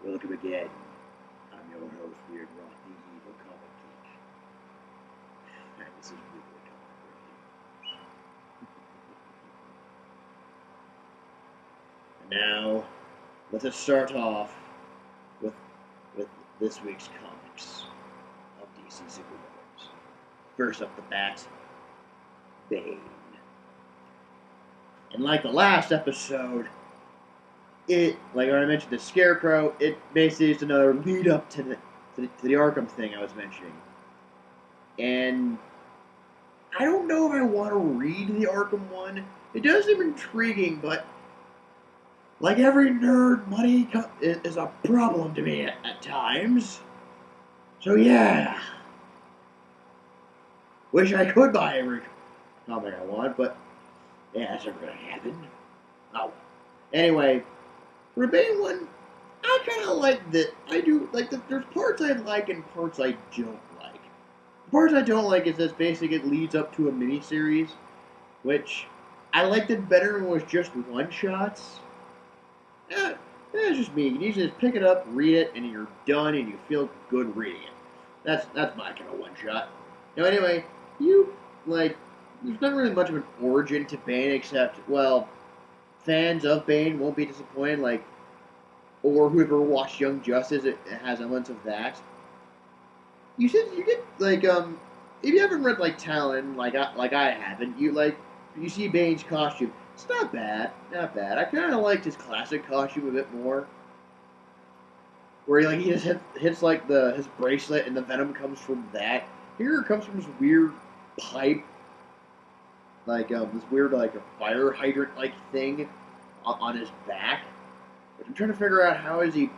Welcome again. I'm your host, Weird Rock, the evil comic geek. And this is Weird Comic Reviews. And now, let us start off with this week's comics of DC superheroes. First up the bat, Bane. And like the last episode, like I mentioned, the Scarecrow, it basically is another lead up to the Arkham thing I was mentioning. And I don't know if I want to read the Arkham one. It does seem intriguing, but like every nerd, money is a problem to me at times. So yeah. Wish I could buy every comic I want, but yeah, that's never gonna happen. Oh. Anyway, for the Bane one, I kind of like that. I do like that. There's parts I like and parts I don't like. The parts I don't like is that basically it leads up to a miniseries, which I liked it better when it was just one shots. That's just me. You need to just pick it up, read it, and you're done, and you feel good reading it. That's my kind of one shot. Now, anyway, there's not really much of an origin to Bane except, well, fans of Bane won't be disappointed, or whoever watched Young Justice, it has elements of that. You get if you haven't read Talon, like I haven't, you see Bane's costume. It's not bad. I kind of liked his classic costume a bit more, where he just hits his bracelet and the venom comes from that. Here it comes from this weird pipe, this weird a fire hydrant thing on his back. Which I'm trying to figure out how does he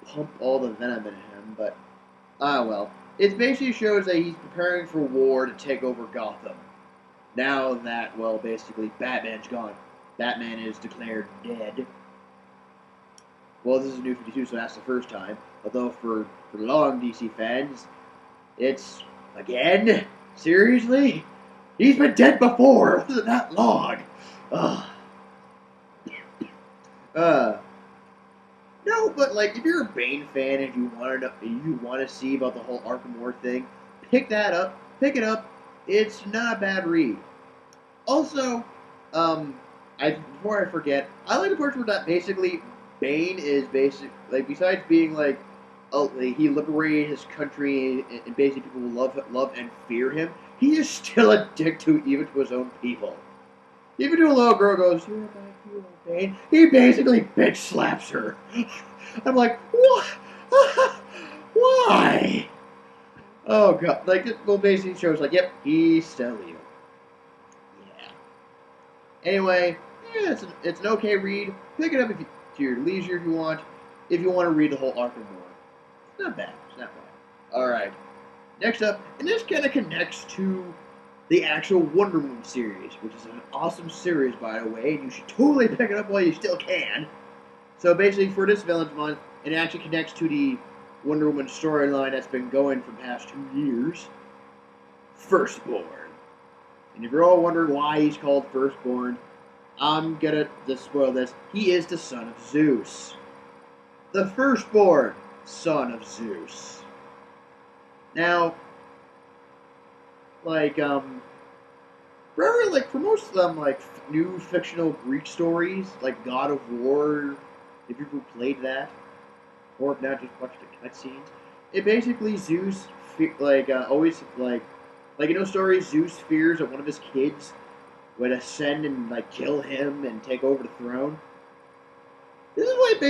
pump all the venom in him, but well. It basically shows that he's preparing for war to take over Gotham. Now that, well, basically Batman's gone. Batman is declared dead. Well, this is New 52, so that's the first time. Although for long DC fans, it's again? Seriously? He's been dead before. It wasn't that long. No, but if you're a Bane fan and you want to see about the whole Arkham War thing, pick it up. It's not a bad read. Also, before I forget, I like the part where that basically Bane is besides being he liberated his country and basically people love and fear him, he is still a dick even to his own people. Even to a little girl goes, "You're a bad hero, Bane," he basically bitch slaps her. I'm like, what? Why? Oh god! It basically shows yep, he's still you. Yeah. Anyway, yeah, it's an okay read. Pick it up to your leisure if you want. If you want to read the whole Arkham War, it's not bad. All right. Next up, and this kind of connects to the actual Wonder Woman series, which is an awesome series, by the way, and you should totally pick it up while you still can. So basically, for this Villains Month, it actually connects to the Wonder Woman storyline that's been going for the past 2 years. Firstborn. And if you're all wondering why he's called Firstborn, I'm gonna just spoil this. He is the son of Zeus. The Firstborn son of Zeus. Now, for most of them, new fictional Greek stories, like God of War, if you've ever played that, or if not, just watch the cutscenes, it basically Zeus, stories Zeus fears that one of his kids would ascend and, kill him and take over the throne. This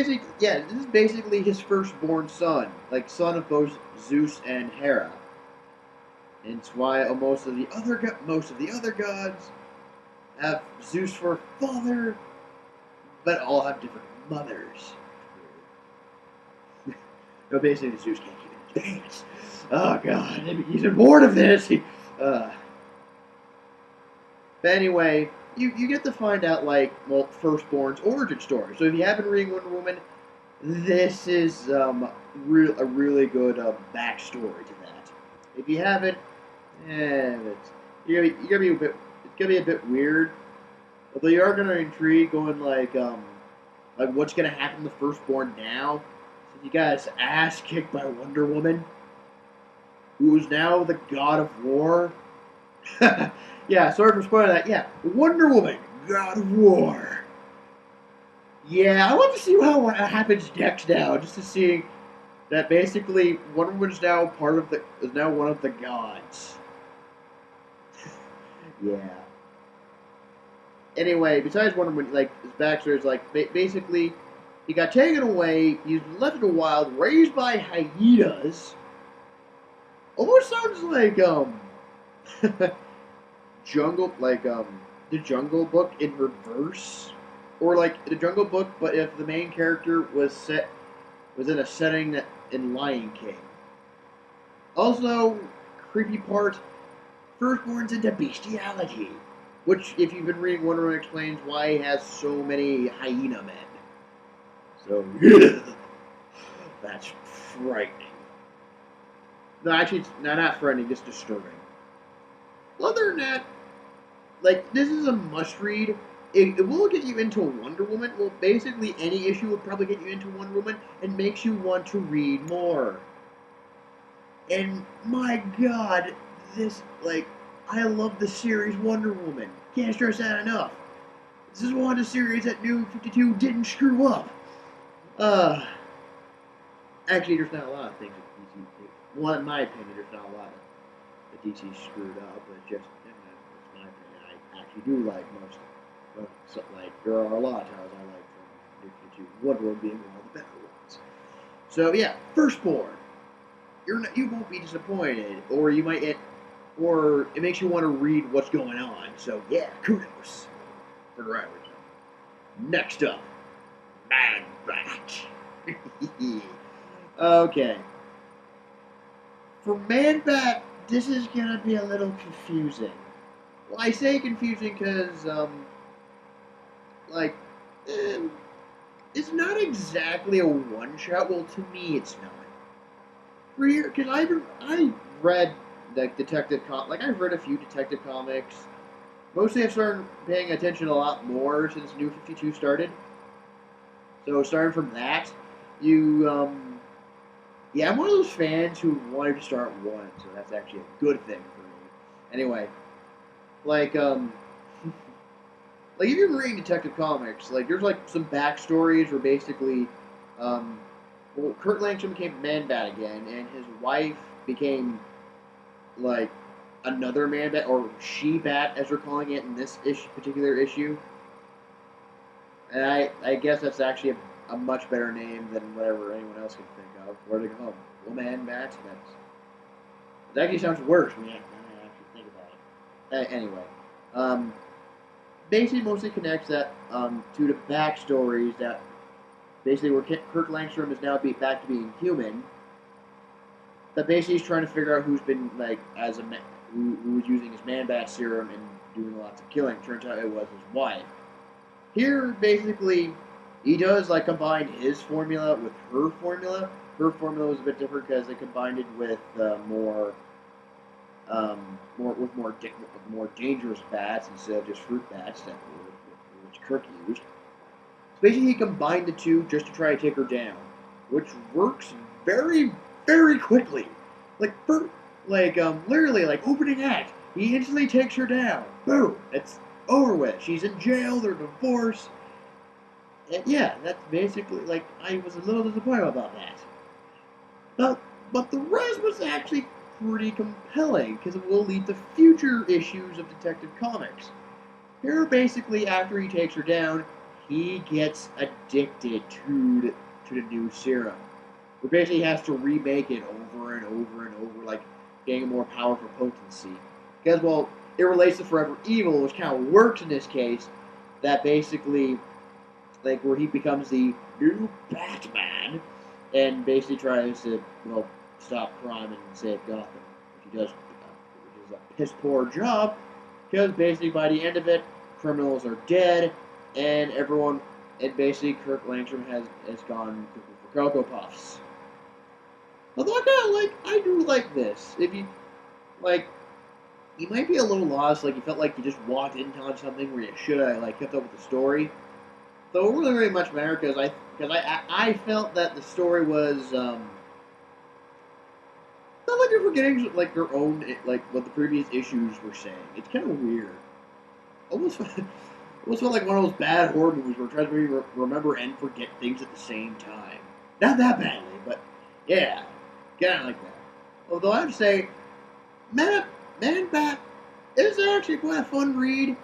is basically his firstborn son, son of both Zeus and Hera. And it's why most of the other gods have Zeus for a father, but all have different mothers. No, basically Zeus can't keep it in his pants. Oh god, he's been bored of this. But anyway, you get to find out Firstborn's origin story. So if you haven't read Wonder Woman, this is a really good backstory to that. If you haven't, it's gonna be a bit weird. Although you are gonna intrigue, going what's gonna happen to Firstborn now. He got his ass kicked by Wonder Woman, who is now the god of war. Yeah, sorry for spoiling that. Yeah, Wonder Woman, god of war. Yeah, I want to see what happens next now, just to see that basically Wonder Woman is now one of the gods. Yeah. Anyway, besides Wonder Woman, like his backstory is like basically he got taken away. He's left in the wild, raised by hyenas. Almost sounds like jungle the Jungle Book in reverse, or like the Jungle Book, but if the main character was in a setting that in Lion King. Also, creepy part: firstborn's into bestiality, which, if you've been reading Wonder Woman, explains why he has so many hyena men. So, that's frightening. No, actually, it's not frightening, just disturbing. Other than that, like, this is a must-read. It will get you into Wonder Woman. Well, basically, any issue will probably get you into Wonder Woman and makes you want to read more. And, my God, I love the series Wonder Woman. Can't stress that enough. This is one of the series that New 52 didn't screw up. Actually, there's not a lot of things that DC did. Well, in my opinion, there's not a lot that DC screwed up, but it's just, that's my opinion. I actually do like most of them. So, there are a lot of titles I like from New 52, Wonder Woman being one of the better ones. So, yeah, Firstborn. You won't be disappointed, or it makes you want to read what's going on. So, yeah, kudos for the writers. Next up, Man-Bat. Okay. For Man-Bat, this is going to be a little confusing. Well, I say confusing because, it's not exactly a one-shot. Well, to me, it's not. Because I read I've read a few detective comics. Mostly I've started paying attention a lot more since New 52 started. So starting from that, I'm one of those fans who wanted to start one, so that's actually a good thing for me. Anyway, if you're reading detective comics, there's some backstories where basically, Kurt Langstrom became Man-Bat again, and his wife became, another Man-Bat, or She-Bat, as we're calling it in this particular issue. And I guess that's actually a much better name than whatever anyone else can think of. What do they call them? Woman-Bat? That actually sounds worse when you actually think about it. Anyway, basically mostly connects that to the backstories that basically where Kurt Langstrom is now back to being human. That basically he's trying to figure out who's been who was using his Man-Bat serum and doing lots of killing. Turns out it was his wife. Here, basically, he does combine his formula with her formula. Her formula was a bit different because they combined it with more dangerous bats instead of just fruit bats which Kirk used. So basically, he combined the two just to try to take her down, which works very, very quickly. Literally, opening act, he instantly takes her down. Boom! It's over with. She's in jail. They're divorced. And yeah, that's basically I was a little disappointed about that. But the rest was actually pretty compelling because it will lead to future issues of Detective Comics. Here, basically, after he takes her down, he gets addicted to the new serum. Where basically he has to remake it over and over and over, getting more powerful potency. Because, well, it relates to Forever Evil, which kind of works in this case, that basically, where he becomes the new Batman, and basically tries to, stop crime and save Gotham. Which he does, which is a piss-poor job, because basically by the end of it, criminals are dead, and basically Kirk Langstrom has gone for Cocoa Puffs. Although I do like this. If you, you might be a little lost, you felt like you just walked into something where you should have, kept up with the story. So it really, really much matter because I felt that the story was not like you're forgetting like your own like what the previous issues were saying. It's kind of weird. Almost almost felt like one of those bad horror movies where we're trying to remember and forget things at the same time. Not that badly, but yeah, kind of like that. Although I have to say, Man, Man Bat is actually quite a fun read.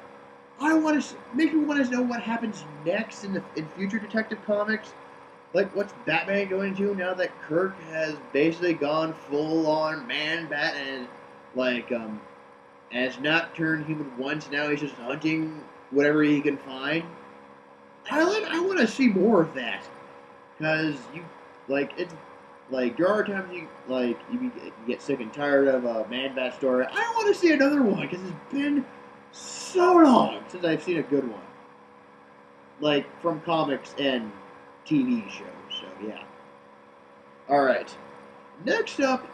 I want to make me want to know what happens next in future Detective Comics. Like, what's Batman going to do now that Kirk has basically gone full on Man Bat and has not turned human once. Now he's just hunting whatever he can find. I want to see more of that because it's like there are times you get sick and tired of a Man Bat story. I want to see another one because it's been so long since I've seen a good one, like from comics and TV shows. So yeah. All right. Next up,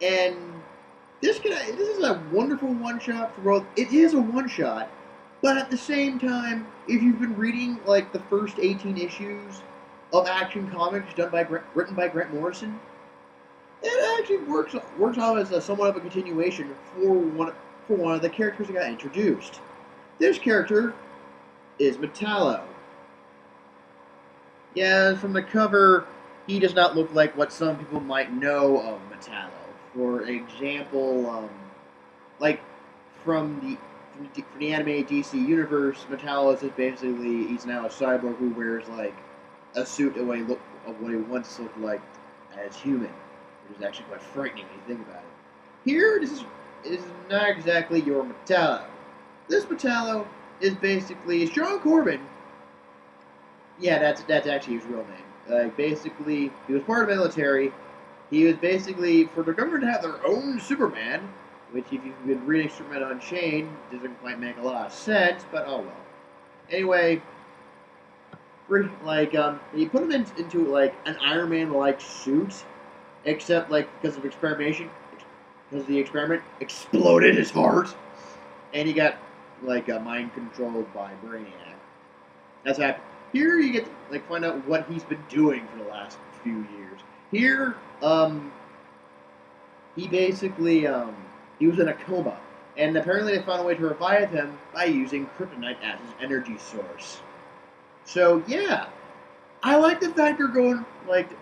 and this is a wonderful one shot for both. It is a one shot, but at the same time, if you've been reading like the first 18 issues of Action Comics written by Grant Morrison, it actually works out as somewhat of a continuation for one of the characters that got introduced. This character is Metallo. Yeah, from the cover, he does not look like what some people might know of Metallo. For example, like from the anime DC universe, Metallo is basically he's now a cyborg who wears like a suit of what he once looked like as human, which is actually quite frightening when you think about it. Here, this is not exactly your Metallo. This Metallo is basically John Corbin. Yeah, that's actually his real name. Basically, he was part of the military. He was basically for the government to have their own Superman, which if you've been reading Superman Unchained, doesn't quite make a lot of sense. But oh well. Anyway, he put him into like an Iron Man like suit, except like because of experimentation, because the experiment exploded his heart, and he got mind controlled by Brainiac. That's happened. Here you get to find out what he's been doing for the last few years. Here, he basically he was in a coma, and apparently they found a way to revive him by using kryptonite as his energy source. So yeah, I like the fact they're going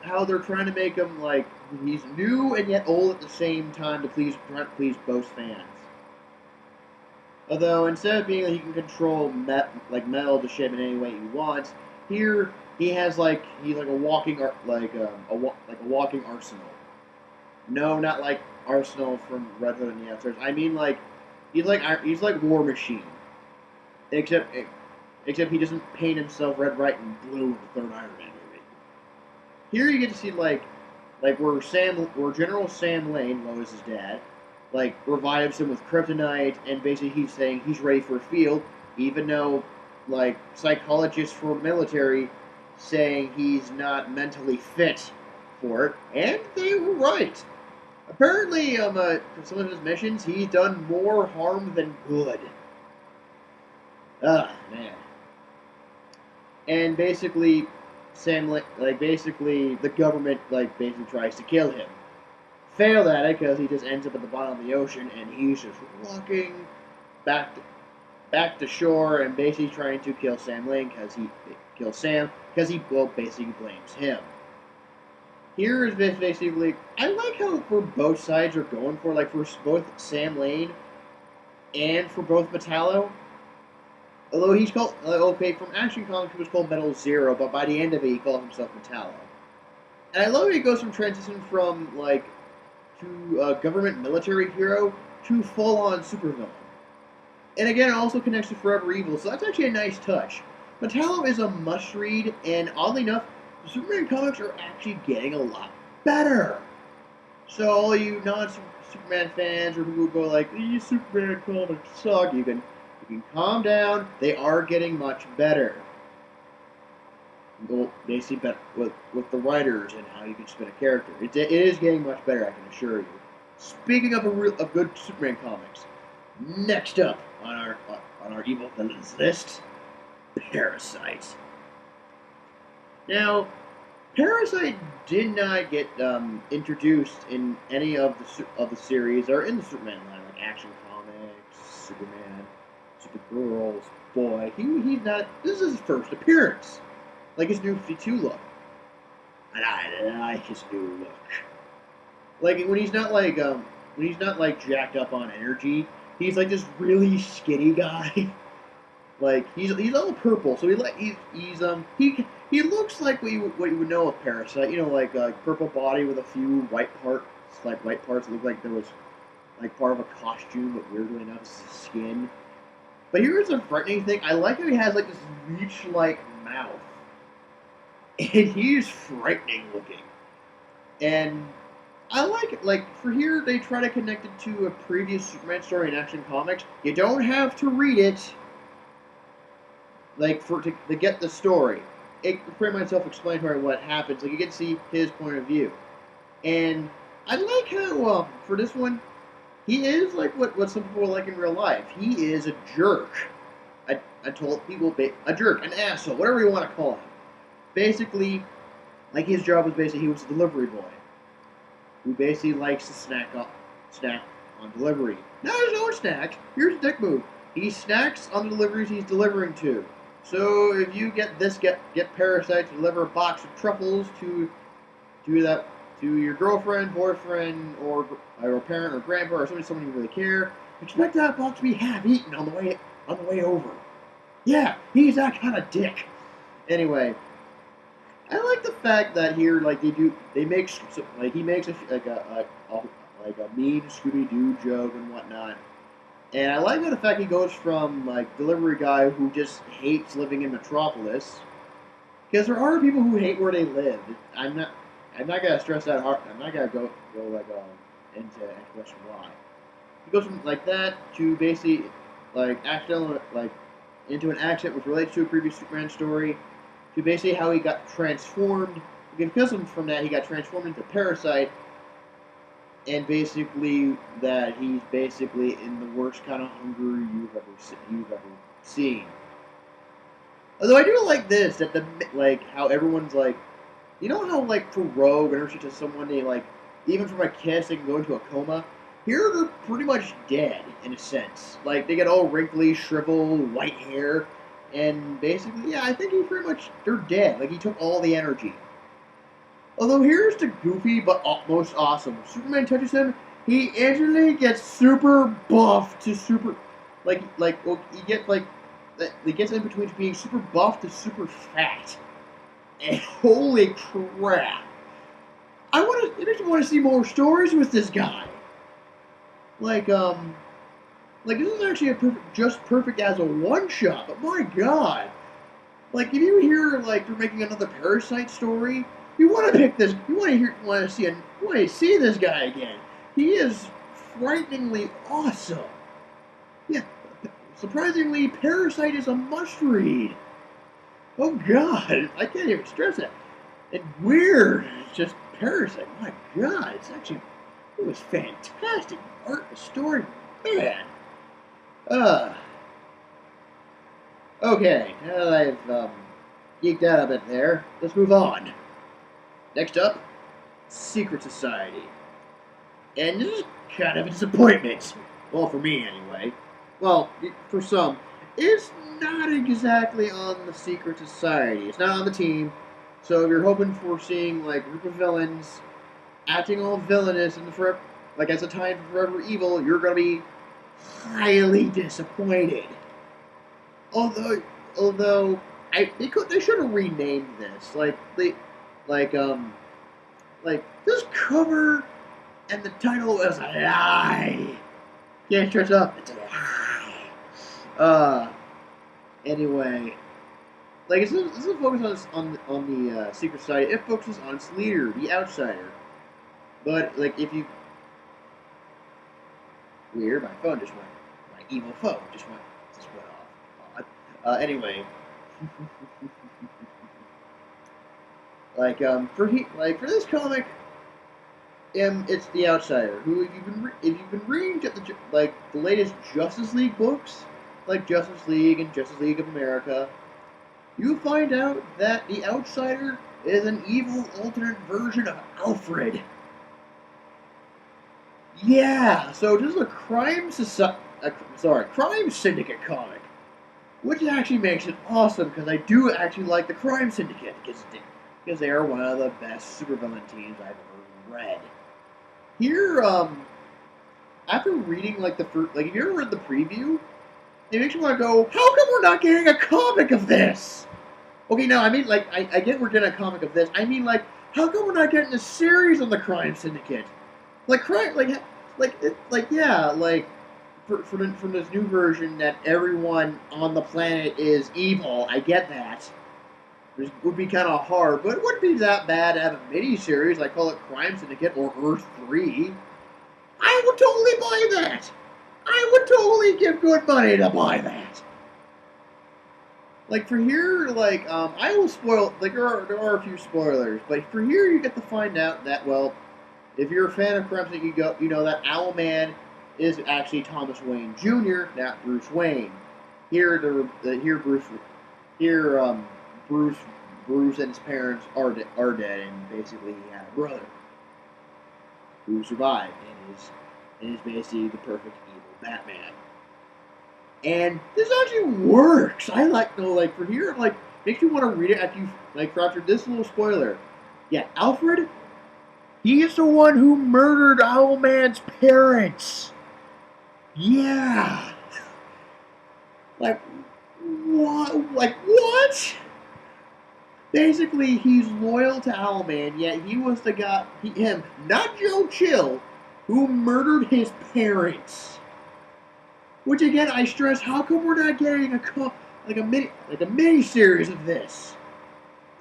how they're trying to make him he's new and yet old at the same time to please both fans. Although instead of being he can control metal to shape in any way he wants, here he has he's like a walking a walking arsenal. No, not like Arsenal from Red Hood and the Outsiders. I mean he's like War Machine, except he doesn't paint himself red, white, and blue in the third Iron Man movie. Here you get to see where General Sam Lane, Lois's dad, revives him with kryptonite, and basically he's saying he's ready for a field, even though psychologists for military saying he's not mentally fit for it, and they were right. Apparently, for some of his missions, he's done more harm than good. Man. And basically, basically the government basically tries to kill him. Failed at it because he just ends up at the bottom of the ocean and he's just walking back to shore and basically trying to kill Sam Lane because he basically blames him. Here is basically I like how for both sides are going for for both Sam Lane and for both Metallo. Although he's called from Action Comics he was called Metal Zero, but by the end of it he called himself Metallo. And I love how he goes from transition from to government military hero to full on supervillain. And again, it also connects to Forever Evil, so that's actually a nice touch. Metallo is a must read, and oddly enough, the Superman comics are actually getting a lot better. So all you non-Superman fans or people who go these Superman comics suck, you can calm down. They are getting much better. They see better with the writers and how you can spin a character. It is getting much better, I can assure you. Speaking of good Superman comics, next up on our evil villains list, Parasite. Now, Parasite did not get introduced in any of the series or in the Superman line, like Action Comics, Superman, Supergirl, Boy. He's not. This is his first appearance, like his new 52 look, and I like his new look. Like when he's not like jacked up on energy, he's like this really skinny guy. Like he's all purple, so he looks like what you would know of Parasite. You know, like a purple body with a few white parts that look like there was like part of a costume, but weirdly enough, it's his skin. But here's a frightening thing: I like how he has like this leech-like mouth, and he's frightening looking. And I like it. Like for here, they try to connect it to a previous Superman story in Action Comics. You don't have to read it like to get the story. It pretty much self-explanatory what happens. Like you get to see his point of view, and I like how for this one, he is like what some people are like in real life. He is a jerk. I told people a jerk, an asshole, whatever you want to call him. Basically, like his job was basically he was a delivery boy who basically likes to snack on delivery. Not his own snacks. Here's a dick move. He snacks on the deliveries he's delivering to. So if you get Parasite to deliver a box of truffles to your girlfriend, boyfriend, or parent or grandpa or someone you really care, expect that box to be half eaten on the way over. Yeah, he's that kind of dick. Anyway, I like the fact that here he makes a mean Scooby Doo joke and whatnot. And I like the fact he goes from like delivery guy who just hates living in Metropolis, because there are people who hate where they live. I'm not gonna stress that hard. I'm not gonna go into explanation why. He goes from like that to basically like accidental into an accent which relates to a previous Superman story, to basically how he got transformed. Because from that he got transformed into Parasite. And basically, that he's basically in the worst kind of hunger you've ever seen. Although I do like this, that how everyone's like, you know how like for Rogue and to someone they like, even from a kiss they can go into a coma. Here they're pretty much dead in a sense. Like they get all wrinkly, shriveled, white hair, and basically, yeah, I think they're dead. Like he took all the energy. Although here's the goofy but most awesome. Superman touches him, he instantly gets super buff to super, he gets in between being super buff to super fat. And holy crap! It makes me want to see more stories with this guy. Like this is actually just perfect as a one shot. But my God, like if you hear like they're making another Parasite story. You want to pick this. You want to see this guy again. He is frighteningly awesome. Yeah, surprisingly, Parasite is a must-read. Oh God, I can't even stress that. And weird, it's just Parasite. My God, it was fantastic art, the story, man. Okay, now that I've geeked out a bit there, let's move on. Next up, Secret Society. And this is kind of a disappointment. Well, for me anyway. Well, for some. It's not exactly on the Secret Society. It's not on the team. So if you're hoping for seeing like a group of villains acting all villainous and like as a time for forever evil, you're gonna be highly disappointed. Although they should have renamed this. This cover and the title is a lie. Can't stress up. It's a lie. Anyway, like this is focused on the Secret Society. It focuses on its leader, the Outsider. But like if you weird, my phone just went. My evil phone just went off. Odd. Anyway. For this comic, it's the Outsider. Who, if you've been reading the latest Justice League books, like Justice League and Justice League of America, you find out that the Outsider is an evil alternate version of Alfred. Yeah, so this is a crime syndicate comic, which actually makes it awesome because I do actually like the Crime Syndicate because they are one of the best supervillain teams I've ever read. Here, after reading like the first, like if you ever read the preview, it makes you want to go, how come we're not getting a comic of this? Okay, no, I mean like I get we're getting a comic of this. I mean like, how come we're not getting a series on the Crime Syndicate? Like crime, yeah, like from this new version that everyone on the planet is evil. I get that. It would be kind of hard, but it wouldn't be that bad to have a mini-series. I call it Crime Syndicate or Earth 3. I would totally buy that. I would totally give good money to buy that. Like for here, like I will spoil. Like there are a few spoilers, but for here you get to find out that well, if you're a fan of Crime Syndicate, you know that Owlman is actually Thomas Wayne Jr., not Bruce Wayne. Here Bruce and his parents are dead, and basically he had a brother who survived and is basically the perfect evil Batman. And this actually works. I like for here makes you want to read it after this little spoiler. Yeah, Alfred, he is the one who murdered Owlman's parents. Yeah. Like what? Like what? Basically, he's loyal to Owlman, yet he was the guy, not Joe Chill, who murdered his parents. Which again, I stress, how come we're not getting a mini series of this?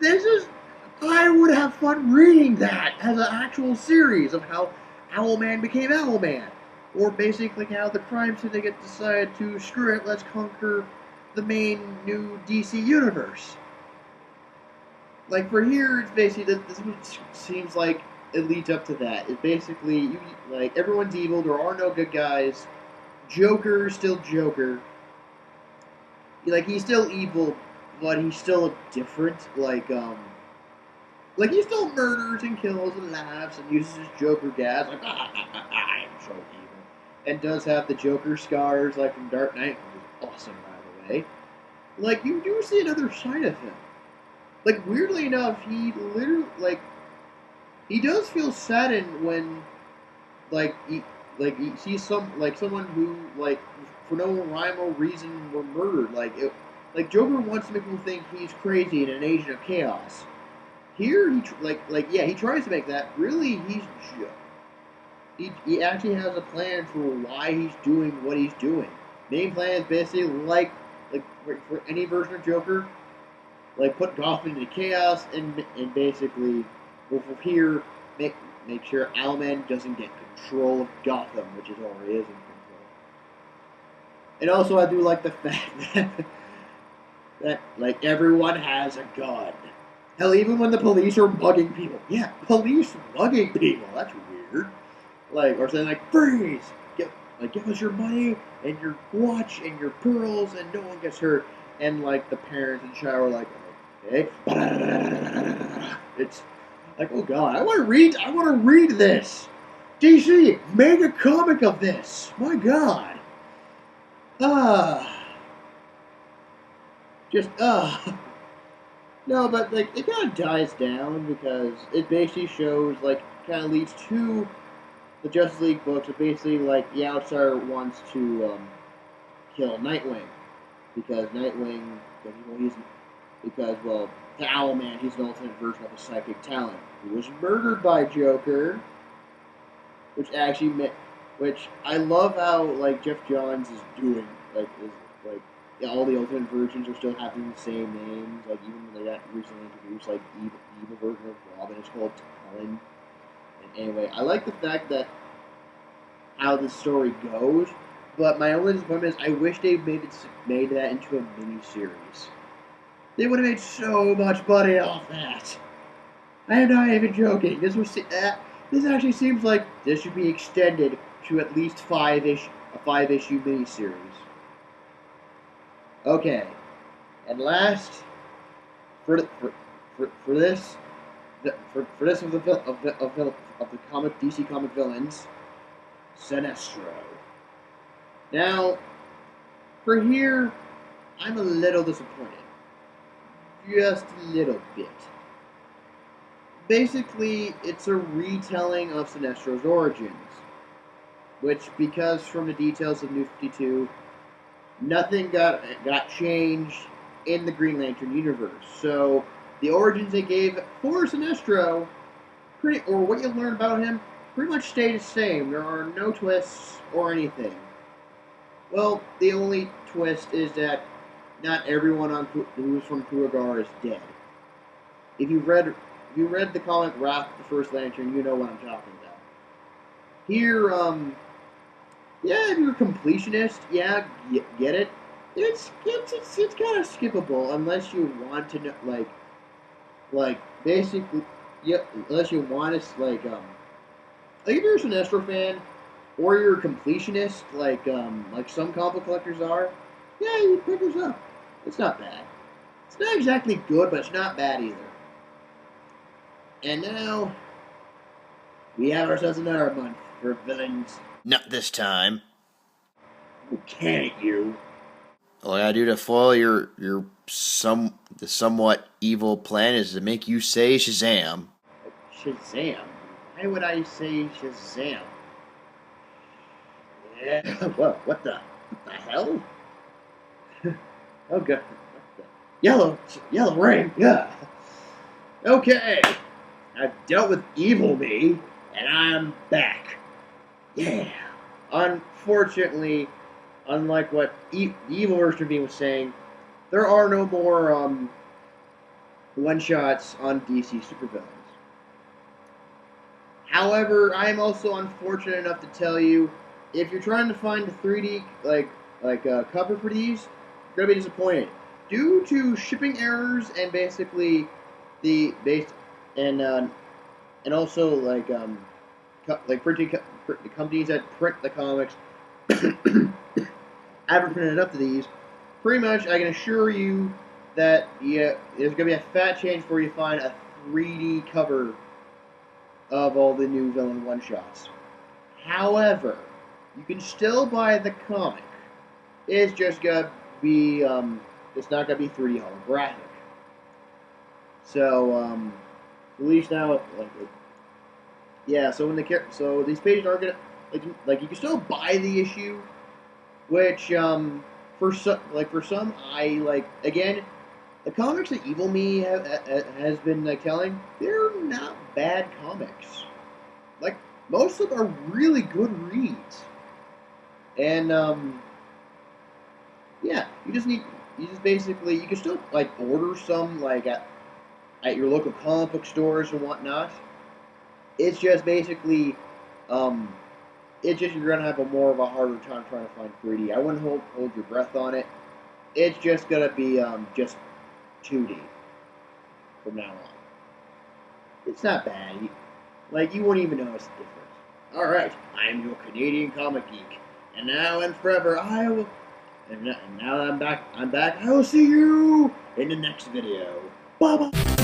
I would have fun reading that as an actual series of how Owlman became Owlman. Or basically how the Crime Syndicate decided to, screw it, let's conquer the main new DC universe. Like for here, it's basically this seems like it leads up to that. It's basically everyone's evil. There are no good guys. Joker is still Joker. He's still evil, but he's still different. He still murders and kills and laughs and uses his Joker gas. I am so evil, and does have the Joker scars from Dark Knight, which is awesome, by the way. You do see another side of him. Weirdly enough, he literally, he does feel saddened when, he sees someone who, for no rhyme or reason were murdered. Joker wants to make people think he's crazy and an agent of chaos. Here, he tries to make that. Really, he actually has a plan for why he's doing what he's doing. Main plan is basically, for any version of Joker, put Gotham into chaos and basically, from here, make sure Owlman doesn't get control of Gotham, which is already is in control. And also, I do like the fact that everyone has a gun. Hell, even when the police are mugging people. Yeah, police mugging people. That's weird. Or saying freeze! Give us your money and your watch and your pearls and no one gets hurt. And the parents and child are okay. It's oh god, I want to read this. DC, make a comic of this. My god. No, but it kind of dies down because it basically shows kind of leads to the Justice League books. It basically the Outsider wants to kill Nightwing because Nightwing to Owlman he's an alternate version of a psychic talent who was murdered by Joker, which I love how Jeff Johns is doing all the alternate versions are still having the same names. Even when they got recently introduced, evil version of Robin is called Talon. And anyway, I like the fact that how the story goes, but my only disappointment is I wish they made that into a mini-series. They would have made so much money off that. I am not even joking. This actually seems like this should be extended to at least a 5-issue miniseries. Okay, and last for this for this of the comic DC comic villains, Sinestro. Now, for here, I'm a little disappointed. Just a little bit. Basically, it's a retelling of Sinestro's origins, which, because from the details of New 52, nothing got changed in the Green Lantern universe. So the origins they gave for Sinestro, or what you learn about him, pretty much stay the same. There are no twists or anything. Well, the only twist is that not everyone who's from Kurogar is dead. If you read the comic Wrath of the First Lantern, you know what I'm talking about. Here, yeah, if you're a completionist, yeah, get it. It's kind of skippable unless you want to know, like basically, yeah, unless you want to like if you're a Sinestro fan or you're a completionist, like some comic collectors are, yeah, you pick this up. It's not bad. It's not exactly good, but it's not bad either. And now we have ourselves another month for villains. Not this time. Oh, can't you? All I gotta do to foil the somewhat evil plan is to make you say Shazam. Shazam? Why would I say Shazam? Yeah, what the hell? Oh god. Yellow ring, yeah. Okay. I've dealt with evil me, and I'm back. Yeah. Unfortunately, unlike what the evil version of me was saying, there are no more one-shots on DC supervillains. However, I am also unfortunate enough to tell you, if you're trying to find a 3D cover for these, you're gonna be disappointed due to shipping errors and basically and also printing the companies that print the comics haven't printed up to these. Pretty much, I can assure you that there's going to be a fat chance before you find a 3D cover of all the new villain one-shots. However, you can still buy the comic. It's just going to be, it's not going to be 3D holographic. So, at least now, yeah. So these pages aren't gonna you can still buy the issue, which for some I again. The comics that Evil Me has been telling, they're not bad comics. Like, most of them are really good reads. And yeah, you can still order some at your local comic book stores and whatnot. It's just basically, you're gonna have more of a harder time trying to find 3D. I wouldn't hold your breath on it. It's just gonna be just 2D from now on. It's not bad. You won't even notice the difference. All right, I'm your Canadian Comic Geek, and now and forever I will. And now I'm back. I will see you in the next video. Bye bye.